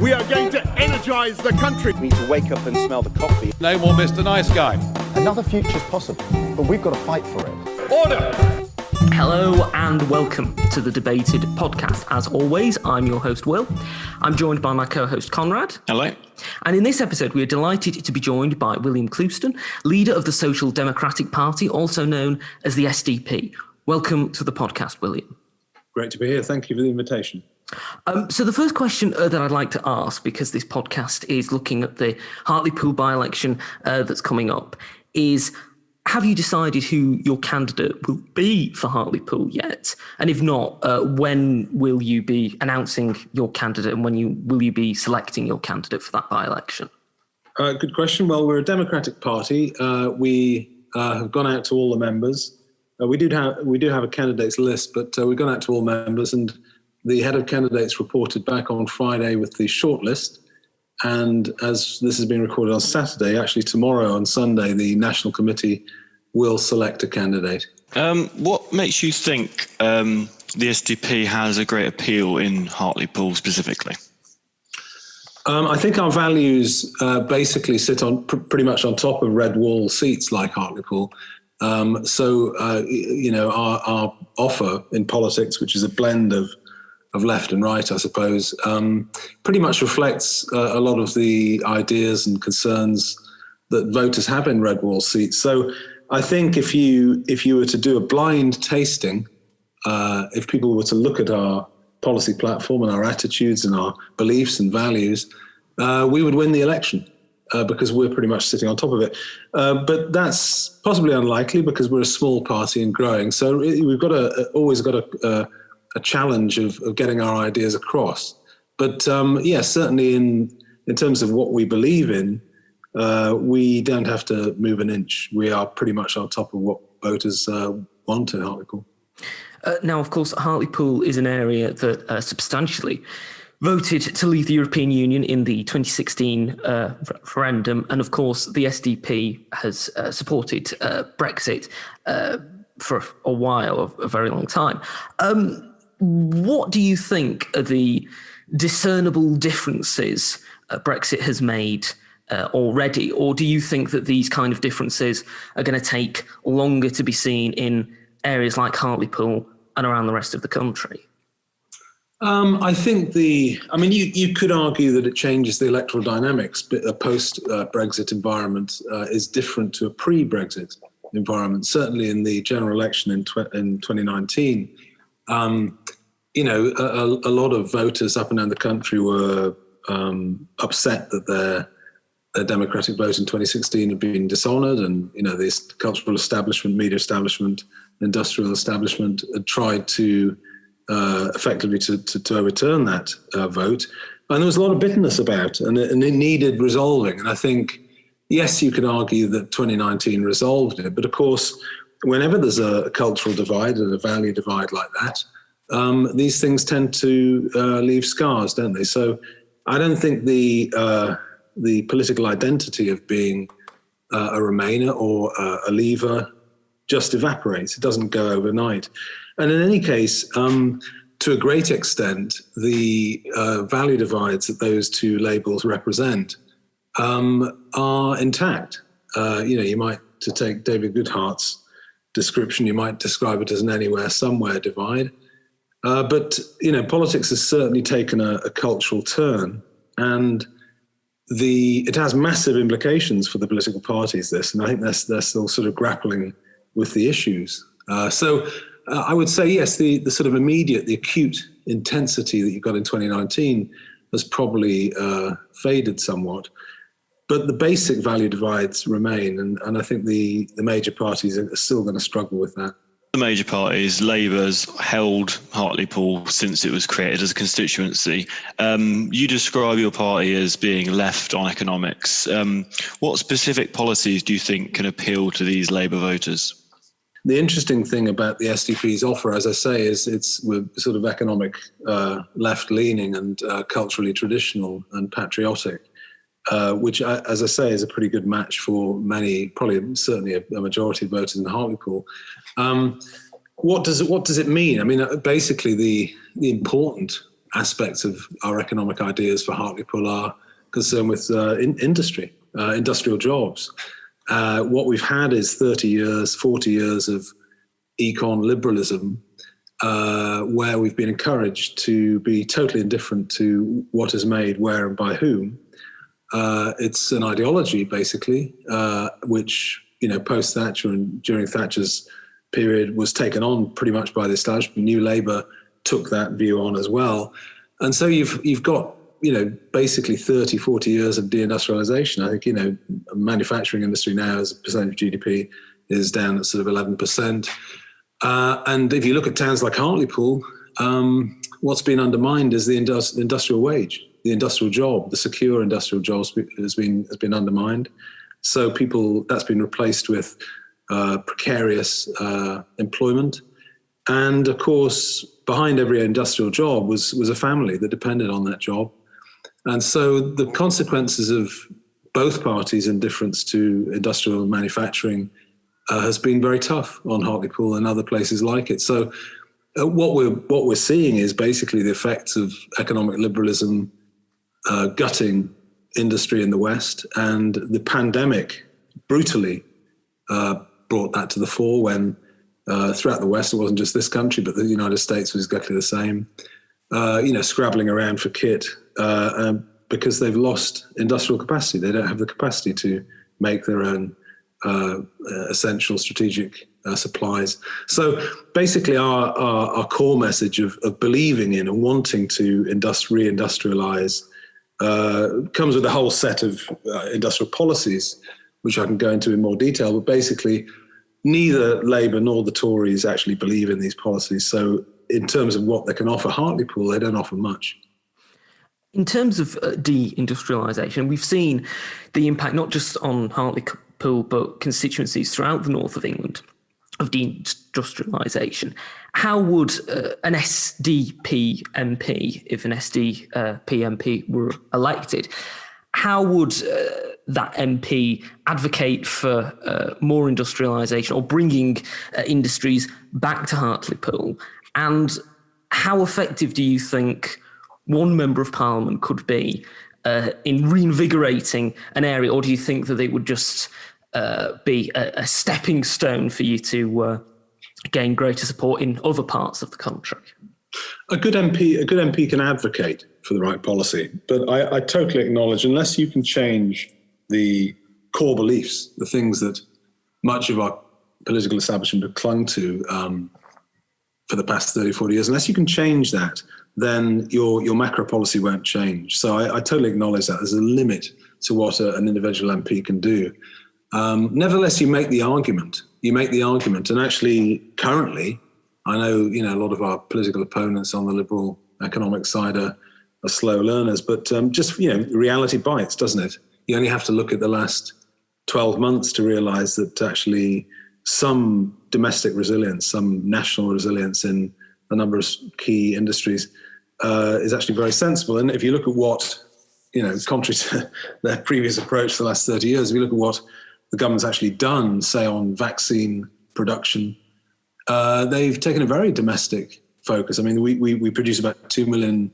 We are going to energise the country. We need to wake up and smell the coffee. No more Mr. Nice Guy. Another future's possible, but we've got to fight for it. Order! Hello and welcome to the Debated podcast. As always, I'm your host, Will. I'm joined by my co-host, Conrad. Hello. And in this episode, we are delighted to be joined by William Clouston, leader of the Social Democratic Party, also known as the SDP. Welcome to the podcast, William. Great to be here. Thank you for the invitation. So the first question that I'd like to ask, because this podcast is looking at the Hartlepool by-election that's coming up, is have you decided who your candidate will be for Hartlepool yet? And if not, when will you be announcing your candidate and will you be selecting your candidate for that by-election? Good question. Well, we're a Democratic Party. We have gone out to all the members. We do have a candidates list, but we've gone out to all members, and the head of candidates reported back on Friday with the shortlist. And as this is being recorded on Saturday, actually tomorrow on Sunday, the National Committee will select a candidate. What makes you think the SDP has a great appeal in Hartlepool specifically? I think our values basically sit on pretty much on top of red wall seats like Hartlepool. Our offer in politics, which is a blend of left and right, I suppose, pretty much reflects a lot of the ideas and concerns that voters have in red wall seats. So I think if you were to do a blind tasting, if people were to look at our policy platform and our attitudes and our beliefs and values, we would win the election because we're pretty much sitting on top of it. But that's possibly unlikely because we're a small party and growing. So we've always got a challenge of getting our ideas across. But certainly in terms of what we believe in, we don't have to move an inch. We are pretty much on top of what voters want in Hartlepool. Now, of course, Hartlepool is an area that substantially voted to leave the European Union in the 2016 referendum. And of course, the SDP has supported Brexit for a while, a very long time. What do you think are the discernible differences Brexit has made already? Or do you think that these kind of differences are going to take longer to be seen in areas like Hartlepool and around the rest of the country? I think you could argue that it changes the electoral dynamics, but a post-Brexit environment is different to a pre-Brexit environment. Certainly in the general election in 2019, a lot of voters up and down the country were upset that their democratic vote in 2016 had been dishonoured, and this cultural establishment, media establishment, industrial establishment had tried to effectively to overturn that vote. And there was a lot of bitterness about it, and it needed resolving. And I think, yes, you could argue that 2019 resolved it, but of course, whenever there's a cultural divide and a value divide like that, these things tend to leave scars, don't they? So I don't think the political identity of being a Remainer or a Leaver just evaporates. It doesn't go overnight. And in any case, to a great extent, the value divides that those two labels represent are intact. You might, to take David Goodhart's description, you might describe it as an anywhere, somewhere divide. But politics has certainly taken a cultural turn, and it has massive implications for the political parties, this, and I think they're still sort of grappling with the issues. So I would say, yes, the sort of immediate, the acute intensity that you got in 2019 has probably faded somewhat. But the basic value divides remain, and I think the major parties are still going to struggle with that. The major parties, Labour's held Hartlepool since it was created as a constituency. You describe your party as being left on economics. What specific policies do you think can appeal to these Labour voters? The interesting thing about the SDP's offer, as I say, is we're sort of economic left-leaning and culturally traditional and patriotic, which, as I say, is a pretty good match for many, probably certainly a majority of voters in Hartlepool. What does it mean? I mean, basically, the important aspects of our economic ideas for Hartlepool are concerned with industry, industrial jobs. What we've had is 30 years, 40 years of econ liberalism, where we've been encouraged to be totally indifferent to what is made, where and by whom. It's an ideology, basically, which, post-Thatcher and during Thatcher's period was taken on pretty much by the establishment. New Labour took that view on as well. And so you've got, basically 30, 40 years of deindustrialization. I think, manufacturing industry now as a percentage of GDP is down at sort of 11%. And if you look at towns like Hartlepool, what's been undermined is the industrial wage, the industrial job, the secure industrial jobs has been undermined. So that's been replaced with precarious employment. And of course, behind every industrial job was a family that depended on that job. And so the consequences of both parties' indifference to industrial manufacturing has been very tough on Hartlepool and other places like it. So what we're seeing is basically the effects of economic liberalism gutting industry in the West, and the pandemic brutally brought that to the fore when throughout the West, it wasn't just this country, but the United States was exactly the same, scrabbling around for kit because they've lost industrial capacity. They don't have the capacity to make their own essential strategic supplies. So basically our core message of believing in and wanting to reindustrialize comes with a whole set of industrial policies, which I can go into in more detail, but basically neither Labour nor the Tories actually believe in these policies. So in terms of what they can offer Hartlepool, they don't offer much. In terms of deindustrialisation, we've seen the impact not just on Hartlepool, but constituencies throughout the north of England of deindustrialisation. How would an SDP MP, if an SDP MP were elected, how would that MP advocate for more industrialisation or bringing industries back to Hartlepool? And how effective do you think one member of Parliament could be in reinvigorating an area, or do you think that it would just be a stepping stone for you to gain greater support in other parts of the country? A good MP can advocate for the right policy, but I totally acknowledge, unless you can change the core beliefs, the things that much of our political establishment have clung to for the past 30, 40 years, unless you can change that, then your macro policy won't change. So I totally acknowledge that there's a limit to what an individual MP can do. Nevertheless, you make the argument. And actually, currently, I know, a lot of our political opponents on the liberal economic side are slow learners, but just, reality bites, doesn't it? You only have to look at the last 12 months to realize that actually some domestic resilience, some national resilience in a number of key industries is actually very sensible. And if you look at what, contrary to their previous approach for the last 30 years, if you look at what the government's actually done, say on vaccine production, they've taken a very domestic focus. I mean, we produce about 2 million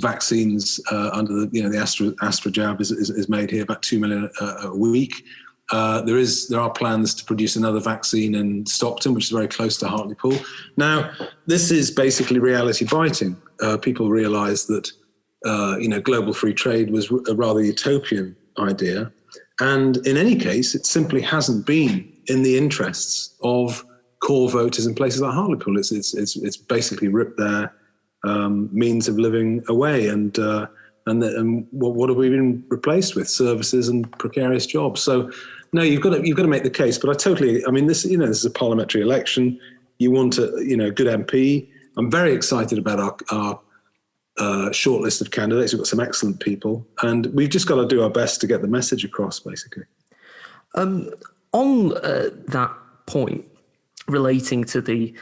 vaccines under the Astra jab is made here, about 2 million a week. There are plans to produce another vaccine in Stockton, which is very close to Hartlepool. Now, this is basically reality biting. People realise that global free trade was a rather utopian idea, and in any case, it simply hasn't been in the interests of core voters in places like Hartlepool. It's basically ripped their means of living away, and what have we been replaced with? Services and precarious jobs. So, no, you've got to make the case. But this is a parliamentary election. You want a good MP. I'm very excited about our short list of candidates. We've got some excellent people, and we've just got to do our best to get the message across, basically. On that point, relating to the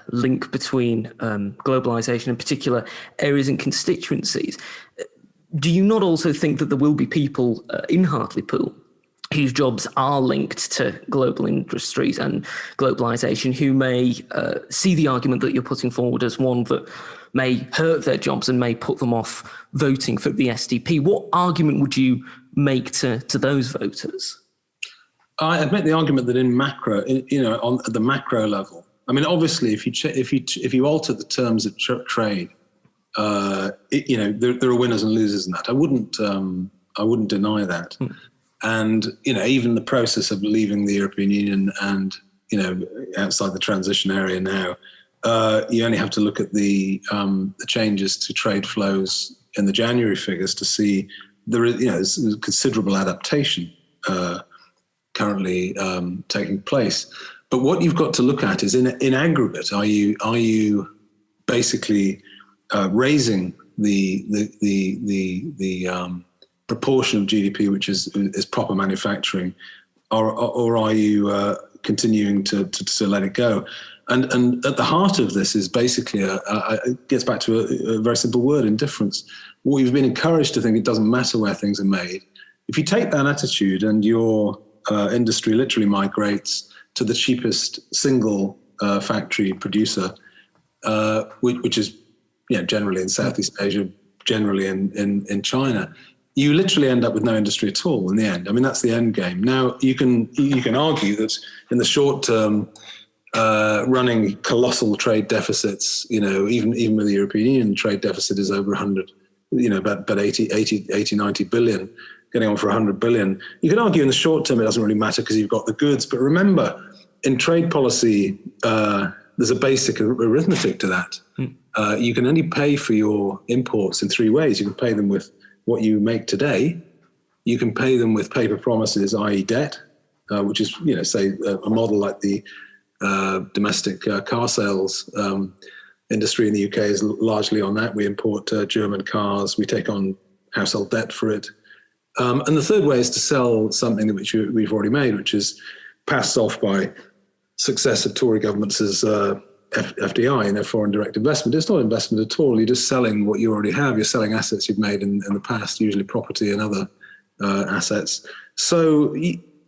link between globalisation and particular areas and constituencies, do you not also think that there will be people in Hartlepool whose jobs are linked to global industries and globalization, who may see the argument that you're putting forward as one that may hurt their jobs and may put them off voting for the SDP. What argument would you make to those voters? I'd make the argument that in macro, at the macro level, I mean, obviously, if you alter the terms of trade, there are winners and losers in that. I wouldn't deny that. And, even the process of leaving the European Union and, outside the transition area now, you only have to look at the changes to trade flows in the January figures to see there's considerable adaptation currently taking place. But what you've got to look at is in aggregate, are you basically raising the proportion of GDP which is proper manufacturing, or are you continuing to let it go? And at the heart of this is basically it gets back to a very simple word: indifference. We've been encouraged to think it doesn't matter where things are made. If you take that attitude and your industry literally migrates to the cheapest single factory producer, which is generally in Southeast Asia, generally in China, you literally end up with no industry at all in the end. I mean, that's the end game. Now, you can argue that in the short term, running colossal trade deficits, even with the European Union, the trade deficit is over 100, about 80, 90 billion, getting on for 100 billion. You can argue in the short term it doesn't really matter because you've got the goods. But remember, in trade policy, there's a basic arithmetic to that. You can only pay for your imports in three ways. You can pay them with what you make today. You can pay them with paper promises, i.e. debt, which is, say, a model like the domestic car sales industry in the UK is largely on that. We import German cars. We take on household debt for it. And the third way is to sell something which we've already made, which is passed off by successive Tory governments as FDI, foreign direct investment. It's not investment at all. You're just selling what you already have. You're selling assets you've made in the past, usually property and other assets. So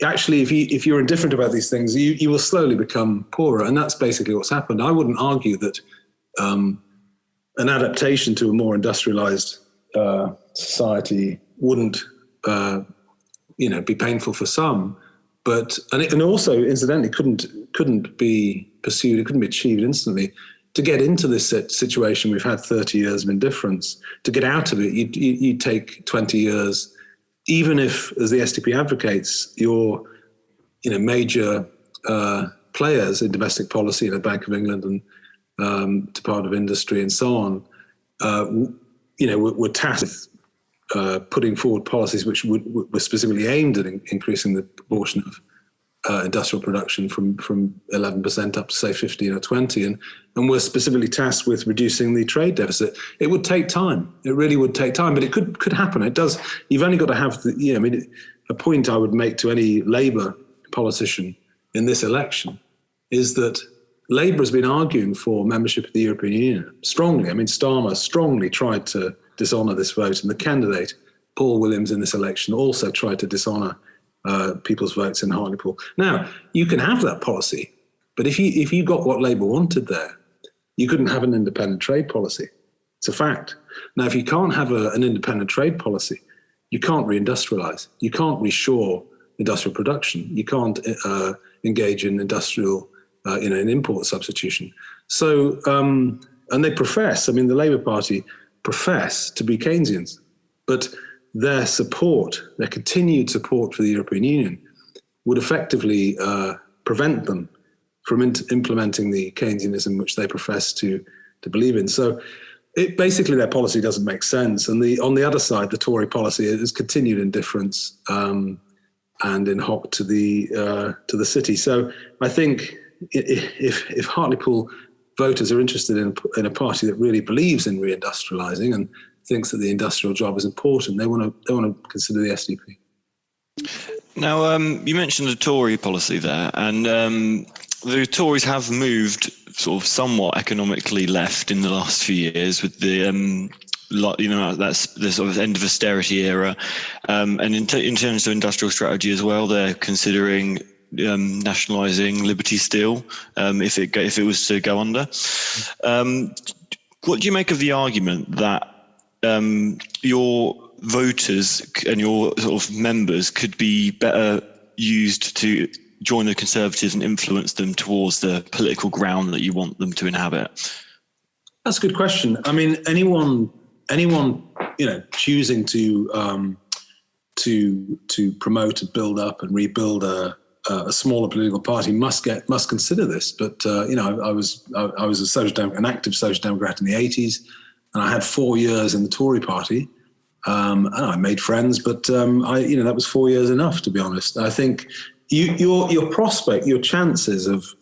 actually, if you're indifferent about these things, you will slowly become poorer. And that's basically what's happened. I wouldn't argue that an adaptation to a more industrialized society wouldn't be painful for some. But and also, incidentally, couldn't be pursued. It couldn't be achieved instantly. To get into this situation, we've had 30 years of indifference. To get out of it, you take 20 years. Even if, as the SDP advocates, your major players in domestic policy, the Bank of England and Department of Industry and so on, were tasked with putting forward policies which were specifically aimed at increasing the proportion of industrial production from 11% up to, say, 15 or 20, and were specifically tasked with reducing the trade deficit. It would take time. It really would take time, but it could happen. It does. You've only got to have a point I would make to any Labour politician in this election is that Labour has been arguing for membership of the European Union strongly. I mean, Starmer strongly tried to dishonour this vote, and the candidate, Paul Williams, in this election also tried to dishonour people's votes in Hartlepool. Now, you can have that policy, but if you got what Labour wanted there, you couldn't have an independent trade policy. It's a fact. Now, if you can't have an independent trade policy, you can't reindustrialise. You can't reshore industrial production. You can't engage in industrial, in import substitution. So, and they profess, the Labour Party profess to be Keynesians, but their continued support for the European Union would effectively prevent them from implementing the Keynesianism which they profess to believe in. So basically their policy doesn't make sense. And on the other side, the Tory policy is continued indifference and in hock to the city. So I think if Hartlepool voters are interested in a party that really believes in reindustrialising and thinks that the industrial job is important, they want to consider the SDP. Now, you mentioned the Tory policy there, and the Tories have moved sort of somewhat economically left in the last few years with the like, that's the sort of end of austerity era. And in terms of industrial strategy as well, they're considering nationalising Liberty Steel if it was to go under. What do you make of the argument that your voters and your sort of members could be better used to join the Conservatives and influence them towards the political ground that you want them to inhabit? That's a good question. I mean, anyone, choosing to promote and build up and rebuild a smaller political party must consider this. But I was an active social democrat in the 80s, and I had 4 years in the Tory party, and I made friends. But that was 4 years enough, to be honest. I think your chances of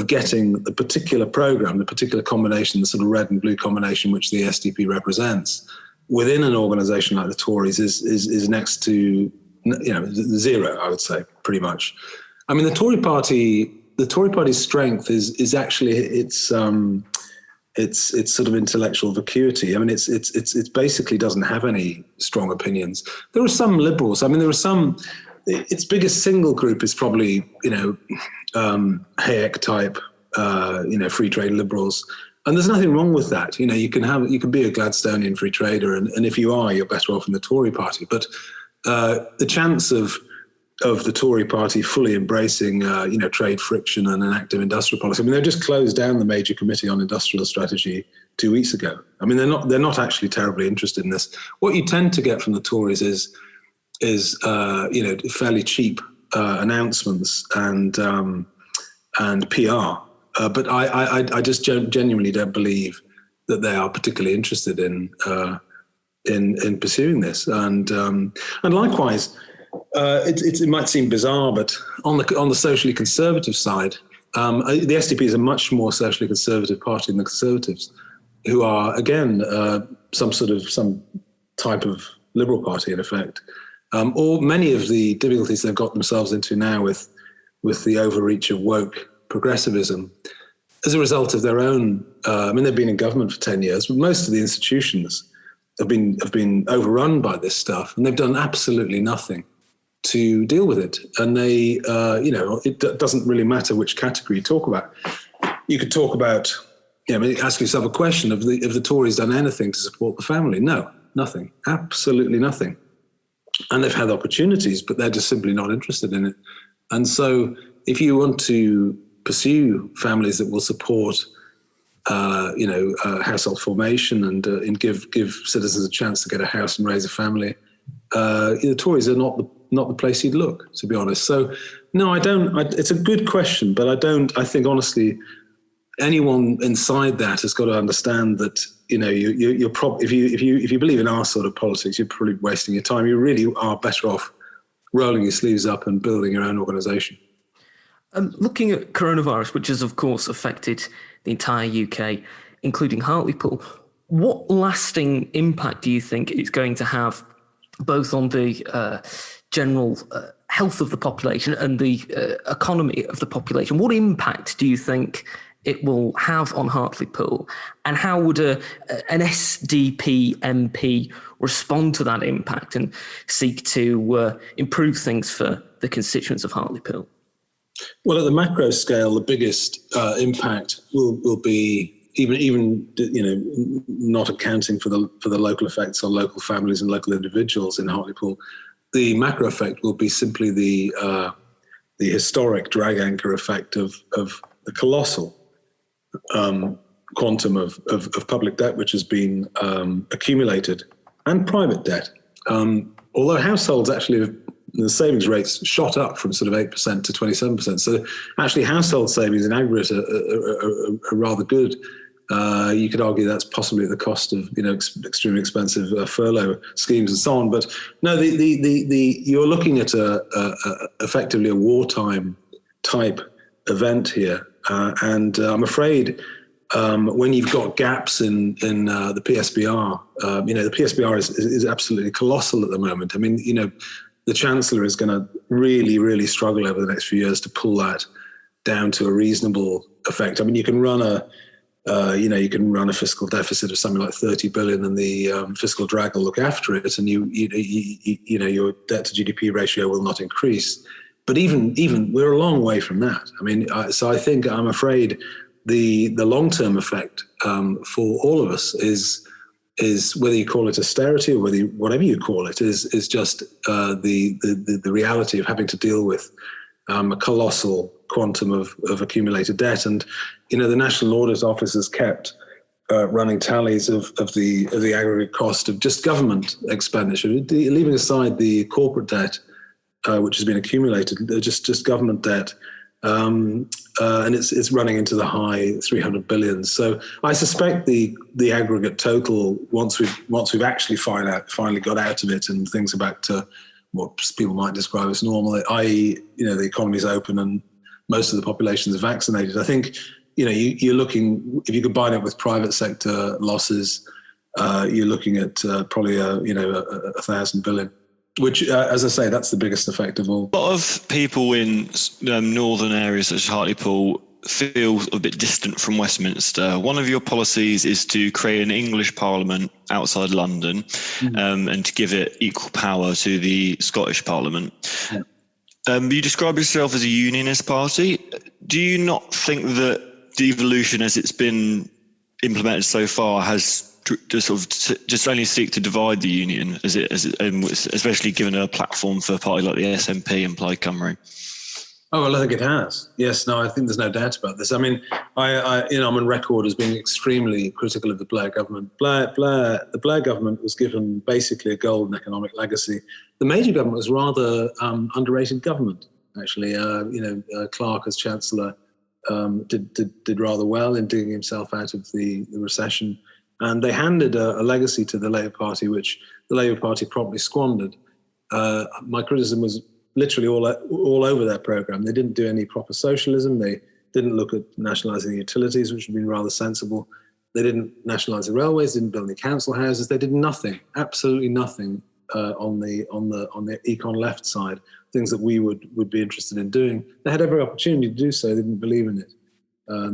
getting the particular program, the particular combination, the sort of red and blue combination which the SDP represents within an organisation like the Tories is next to zero, I would say, pretty much. I mean, the Tory Party's strength is actually its sort of intellectual vacuity. I mean, it's basically doesn't have any strong opinions. There are some liberals. I mean, there are some. Its biggest single group is probably Hayek type, free trade liberals, and there's nothing wrong with that. You can be a Gladstonian free trader, and if you are, you're better off in the Tory party. But the chance of the Tory party fully embracing trade friction and an active industrial policy. I mean, they've just closed down the major committee on industrial strategy 2 weeks ago. I mean, they're not actually terribly interested in this. What you tend to get from the Tories is fairly cheap announcements and PR. But I just genuinely don't believe that they are particularly interested in pursuing this. And likewise, it might seem bizarre, but on the socially conservative side, the SDP is a much more socially conservative party than the Conservatives, who are again some type of liberal party in effect. Or many of the difficulties they've got themselves into now with the overreach of woke progressivism as a result of their own. They've been in government for 10 years, but most of the institutions have been overrun by this stuff, and they've done absolutely nothing to deal with it. And they, it doesn't really matter which category you talk about. You could talk about, ask yourself a question: have the Tories done anything to support the family? No, nothing, absolutely nothing. And they've had opportunities, but they're just simply not interested in it. And so if you want to pursue families that will support, household formation and give citizens a chance to get a house and raise a family, the Tories are not the place you'd look, to be honest. So, no, I don't. It's a good question, but I think, honestly, anyone inside that has got to understand that, you're probably, if you believe in our sort of politics, you're probably wasting your time. You really are better off rolling your sleeves up and building your own organisation. Looking at coronavirus, which has of course affected the entire UK, including Hartlepool, what lasting impact do you think it's going to have, both on the general health of the population and the economy of the population? What impact do you think it will have on Hartlepool, and how would an SDP MP respond to that impact and seek to improve things for the constituents of Hartlepool? Well, at the macro scale, the biggest impact will be, even not accounting for the local effects on local families and local individuals in Hartlepool. The macro effect will be simply the historic drag anchor effect of the colossal quantum of public debt which has been accumulated, and private debt. Although households actually the savings rates shot up from sort of 8% to 27%. So actually household savings in aggregate are rather good. You could argue that's possibly at the cost of extremely expensive furlough schemes and so on. But no, you're looking at effectively a wartime type event here, and I'm afraid when you've got gaps in the PSBR, the PSBR is absolutely colossal at the moment. I mean, the Chancellor is going to really, really struggle over the next few years to pull that down to a reasonable effect. I mean, you can run You can run a fiscal deficit of something like 30 billion, and the fiscal drag will look after it, and your debt to GDP ratio will not increase. But even we're a long way from that. I mean, so I think I'm afraid the long-term effect for all of us is whether you call it austerity or whatever you call it is just the reality of having to deal with a colossal quantum of accumulated debt. And the National Audit Office has kept running tallies of the aggregate cost of just government expenditure, leaving aside the corporate debt which has been accumulated, just government debt. And it's running into the high 300 billions. So I suspect the aggregate total, once we've actually finally got out of it and things are back to what people might describe as normal, i.e., the economy's open and most of the population is vaccinated. I think you're looking, if you combine it with private sector losses, you're looking at probably 1,000 billion. Which, as I say, that's the biggest effect of all. A lot of people in northern areas such as Hartlepool feel a bit distant from Westminster. One of your policies is to create an English Parliament outside London, and to give it equal power to the Scottish Parliament. Yeah. You describe yourself as a unionist party. Do you not think that devolution, as it's been implemented so far, has just only seek to divide the union, especially given a platform for a party like the SNP and Plaid Cymru? Oh, well, I think it has. Yes, no, I think there's no doubt about this. I mean, I'm on record as being extremely critical of the Blair government. The Blair government was given basically a golden economic legacy. The Major government was rather underrated government, actually. Clark as Chancellor did rather well in digging himself out of the recession. And they handed a legacy to the Labour Party, which the Labour Party promptly squandered. My criticism was literally all over their programme. They didn't do any proper socialism. They didn't look at nationalising the utilities, which would have been rather sensible. They didn't nationalise the railways, didn't build any council houses. They did nothing, absolutely nothing on the econ left side, things that we would be interested in doing. They had every opportunity to do so. They didn't believe in it.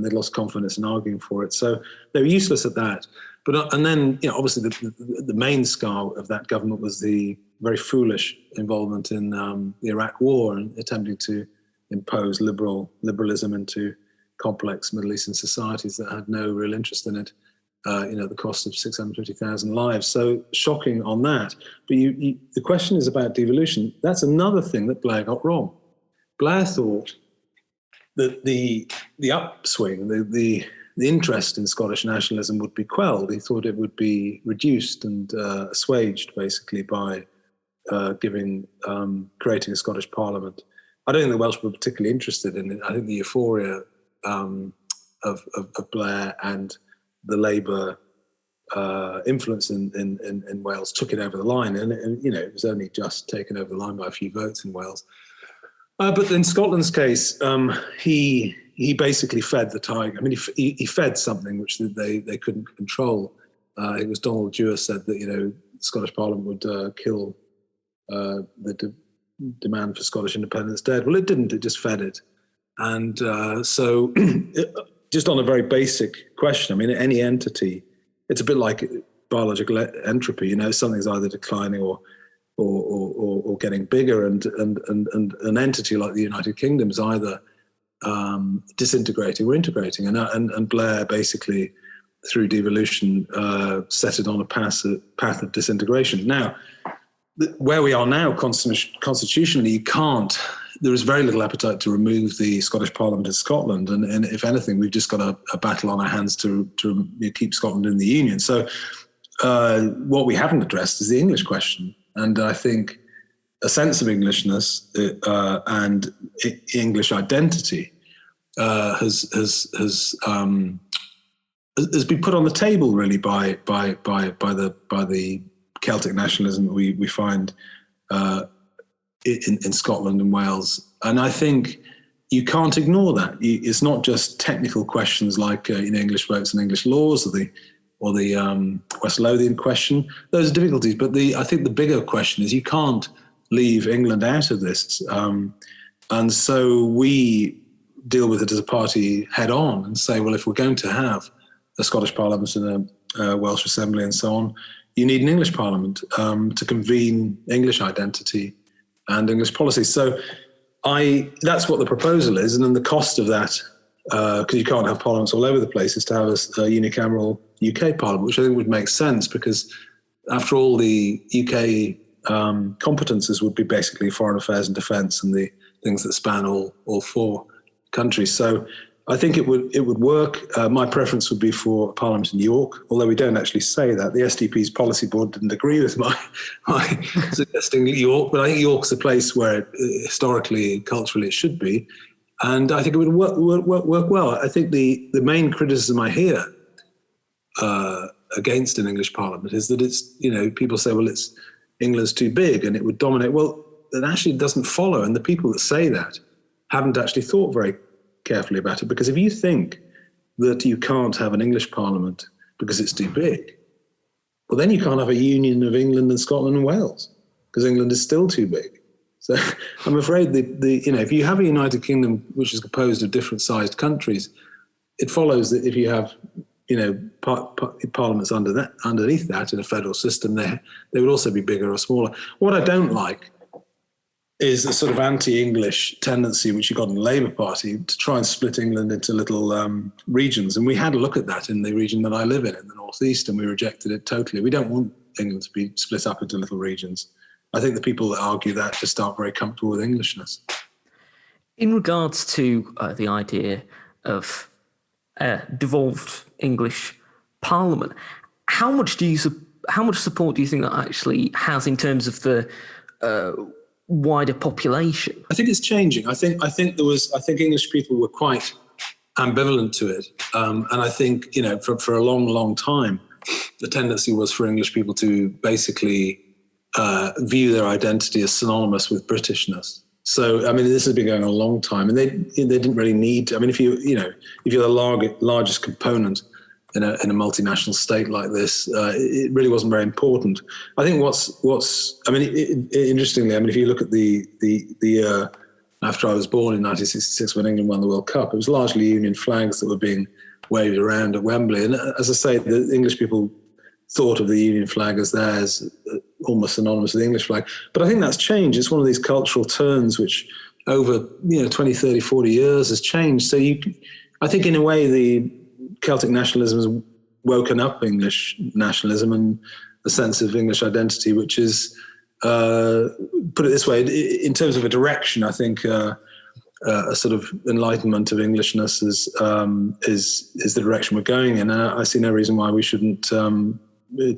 They'd lost confidence in arguing for it. So they were useless at that. And then, obviously the main scar of that government was the very foolish involvement in the Iraq War and attempting to impose liberalism into complex Middle Eastern societies that had no real interest in it, the cost of 650,000 lives. So shocking on that. But the question is about devolution. That's another thing that Blair got wrong. Blair thought that the upswing, the interest in Scottish nationalism would be quelled. He thought it would be reduced and assuaged, basically, by creating a Scottish Parliament. I don't think the Welsh were particularly interested in it. I think the euphoria of Blair and the Labour influence in Wales took it over the line, and it was only just taken over the line by a few votes in Wales. But in Scotland's case, he basically fed the tiger. I mean, he fed something which they couldn't control. It was Donald Dewar said that the Scottish Parliament would kill the demand for Scottish independence dead. Well, it didn't. It just fed it. And so, just on a very basic question, I mean, any entity, it's a bit like biological entropy. Something's either declining or getting bigger, and an entity like the United Kingdom is either disintegrating or integrating, and Blair basically through devolution set it on a path of disintegration. Now, where we are now constitutionally, there is very little appetite to remove the Scottish Parliament in Scotland, and if anything, we've just got a battle on our hands to keep Scotland in the Union. So what we haven't addressed is the English question. And I think a sense of Englishness and English identity has been put on the table really by the Celtic nationalism that we find in Scotland and Wales. And I think you can't ignore that. It's not just technical questions like English votes and English laws or the West Lothian question. Those are difficulties, but I think the bigger question is you can't leave England out of this. And so we deal with it as a party head on and say, well, if we're going to have a Scottish Parliament and a Welsh Assembly and so on. You need an English Parliament to convene English identity and English policy. So that's what the proposal is. And then the cost of that, because you can't have parliaments all over the place, is to have a unicameral UK Parliament, which I think would make sense because after all, the UK competences would be basically foreign affairs and defence and the things that span all four countries. So I think it would work. My preference would be for a parliament in York, although we don't actually say that. The SDP's policy board didn't agree with my suggesting York, but I think York's a place where historically and culturally it should be. And I think it would work well. I think the main criticism I hear against an English parliament is that it's, people say, well, England's too big and it would dominate. Well, it actually doesn't follow. And the people that say that haven't actually thought very carefully about it. Because if you think that you can't have an English parliament because it's too big, well, then you can't have a union of England and Scotland and Wales because England is still too big. So I'm afraid if you have a United Kingdom which is composed of different sized countries, it follows that if you have parliaments underneath that in a federal system, they would also be bigger or smaller. What I don't like is a sort of anti-English tendency which you got in the Labour Party to try and split England into little regions. And we had a look at that in the region that I live in the North East, and we rejected it totally. We don't want England to be split up into little regions. I think the people that argue that just aren't very comfortable with Englishness. In regards to the idea of devolved English Parliament, how much support do you think that actually has in terms of the wider population? I think it's changing. I think English people were quite ambivalent to it, and I think for a long time, the tendency was for English people to basically view their identity as synonymous with Britishness. So, I mean, this has been going on a long time, and they didn't really need. I mean, if you're the largest component in a multinational state like this, it really wasn't very important. I think interestingly, I mean, if you look at the after I was born in 1966 when England won the World Cup, it was largely Union flags that were being waved around at Wembley, and as I say, the English people thought of the Union flag as theirs, almost synonymous with the English flag. But I think that's changed. It's one of these cultural turns which over 20, 30, 40 years has changed. So I think in a way the Celtic nationalism has woken up English nationalism and a sense of English identity, which is, put it this way, in terms of a direction, I think a sort of enlightenment of Englishness is the direction we're going in. And I see no reason why we shouldn't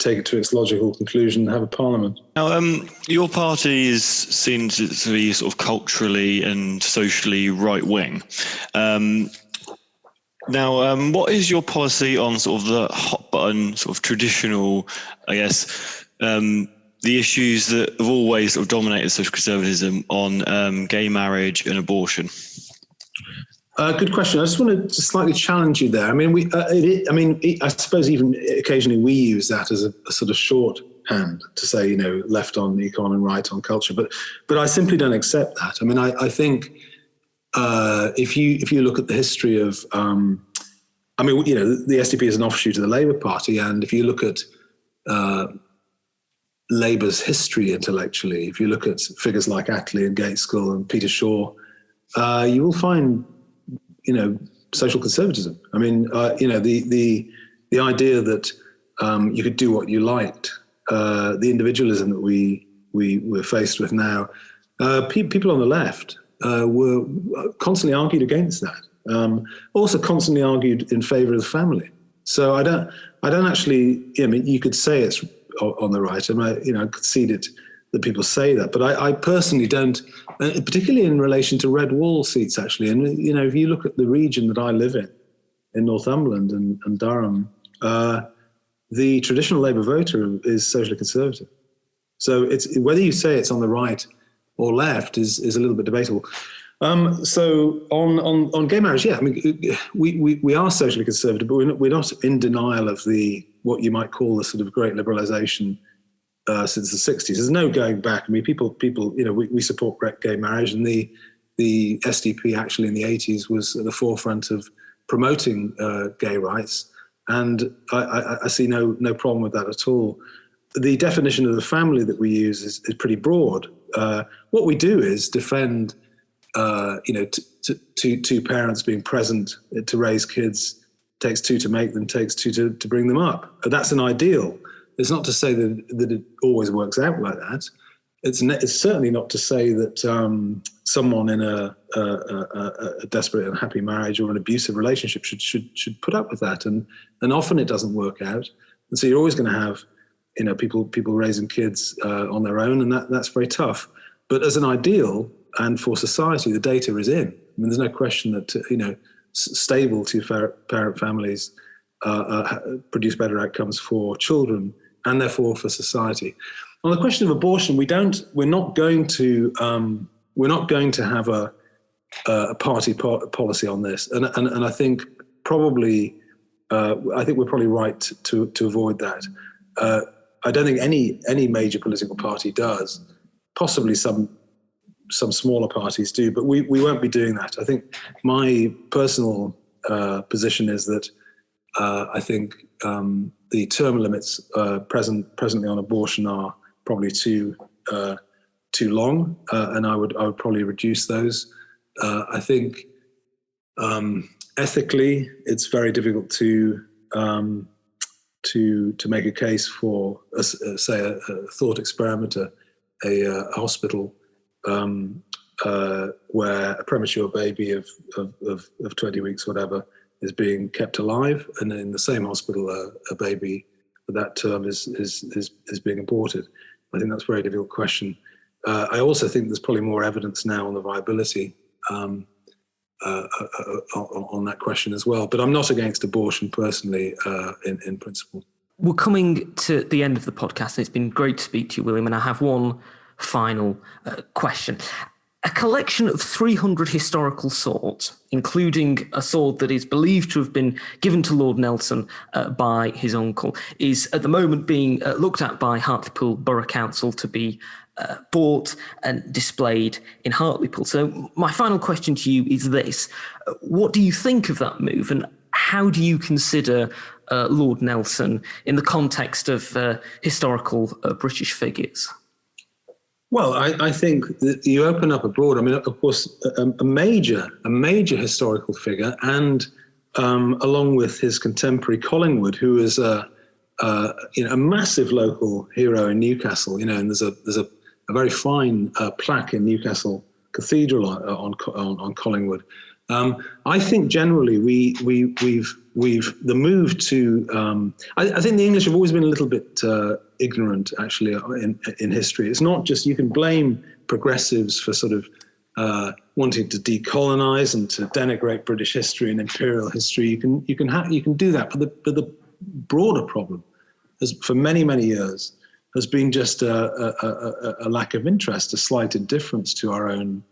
take it to its logical conclusion and have a parliament. Now, your party is seen to be sort of culturally and socially right-wing. Now, what is your policy on sort of the hot-button, sort of traditional, I guess, the issues that have always sort of dominated social conservatism on gay marriage and abortion? Good question. I just want to slightly challenge you there. I mean, I suppose even occasionally we use that as a sort of shorthand to say, left on econ and right on culture. But I simply don't accept that. I mean, I think if you look at the history of, the SDP is an offshoot of the Labour Party, and if you look at Labour's history intellectually, if you look at figures like Attlee and Gaitskell and Peter Shaw, you will find social conservatism. I mean, the idea that you could do what you liked, the individualism that we're faced with now, people on the left were constantly argued against that. Also constantly argued in favour of the family. So I don't actually. I mean, you could say it's on the right, and I concede it that people say that, but I personally don't, particularly in relation to red wall seats, actually. And, if you look at the region that I live in Northumberland and Durham, the traditional Labour voter is socially conservative. So it's whether you say it's on the right or left is a little bit debatable. So on gay marriage, yeah, I mean, we are socially conservative, but we're not in denial of what you might call the sort of great liberalisation since the 60s. There's no going back. I mean, people, we support gay marriage, and the SDP actually in the 80s was at the forefront of promoting gay rights. And I see no problem with that at all. The definition of the family that we use is pretty broad. What we do is defend, two parents being present to raise kids. Takes two to make them, takes two to bring them up. That's an ideal. It's not to say that it always works out like that. It's certainly not to say that someone in a desperate and unhappy marriage or an abusive relationship should put up with that. And often it doesn't work out. And so you're always going to have, people raising kids on their own, and that's very tough. But as an ideal and for society, the data is in. I mean, there's no question that stable two-parent families produce better outcomes for children and therefore for society. On the question of abortion, we're not going to have a party policy on this, and I think we're probably right to avoid that. I don't think any major political party does. Possibly some smaller parties do, but we won't be doing that. I think my personal position is that I think the term limits presently on abortion are probably too long, and I would probably reduce those. I think ethically, it's very difficult to make a case for, say, a thought experiment, a hospital where a premature baby of 20 weeks, whatever, is being kept alive, and in the same hospital, a baby at that term is being aborted. I think that's a very difficult question. I also think there's probably more evidence now on the viability on that question as well. But I'm not against abortion personally, in principle. We're coming to the end of the podcast, and it's been great to speak to you, William, and I have one final question. A collection of 300 historical swords, including a sword that is believed to have been given to Lord Nelson by his uncle, is at the moment being looked at by Hartlepool Borough Council to be bought and displayed in Hartlepool. So my final question to you is this. What do you think of that move, and how do you consider Lord Nelson in the context of historical British figures? Well, I think that you open up abroad. I mean, of course, a major historical figure, and along with his contemporary Collingwood, who is a massive local hero in Newcastle. And there's a very fine plaque in Newcastle Cathedral on Collingwood. I think generally we've the move to. I think the English have always been a little bit ignorant, actually, in history. It's not just, you can blame progressives for sort of wanting to decolonize and to denigrate British history and imperial history. You can do that, but the broader problem, for many years, has been just a lack of interest, a slight indifference to our own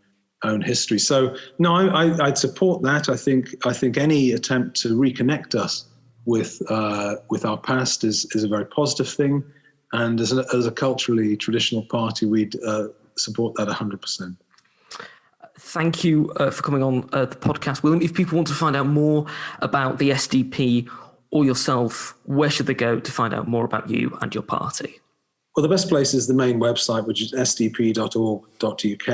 history. So no, I'd support that. I think any attempt to reconnect us with our past is a very positive thing, and as a culturally traditional party, we'd support that 100%. Thank you for coming on the podcast, William. If people want to find out more about the SDP or yourself, where should they go to find out more about you and your party? Well, the best place is the main website, which is sdp.org.uk,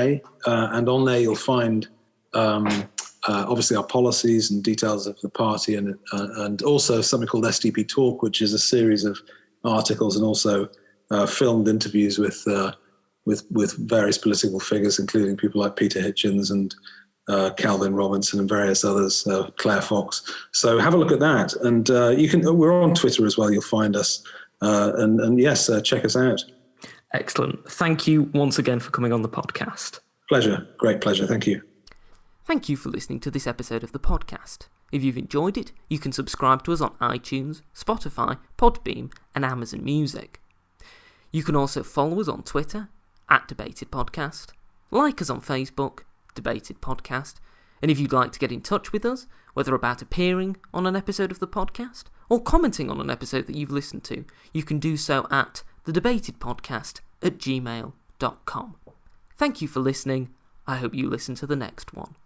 and on there you'll find obviously our policies and details of the party, and also something called SDP Talk, which is a series of articles and also filmed interviews with various political figures, including people like Peter Hitchens and Calvin Robinson and various others, Claire Fox. So have a look at that, and we're on Twitter as well. You'll find us. And yes, check us out. Excellent. Thank you once again for coming on the podcast. Pleasure. Great pleasure. Thank you. Thank you for listening to this episode of the podcast. If you've enjoyed it, you can subscribe to us on iTunes, Spotify, Podbean, and Amazon Music. You can also follow us on Twitter, @DebatedPodcast, like us on Facebook, Debated Podcast, and if you'd like to get in touch with us, whether about appearing on an episode of the podcast or commenting on an episode that you've listened to, you can do so at thedebatedpodcast@gmail.com. Thank you for listening. I hope you listen to the next one.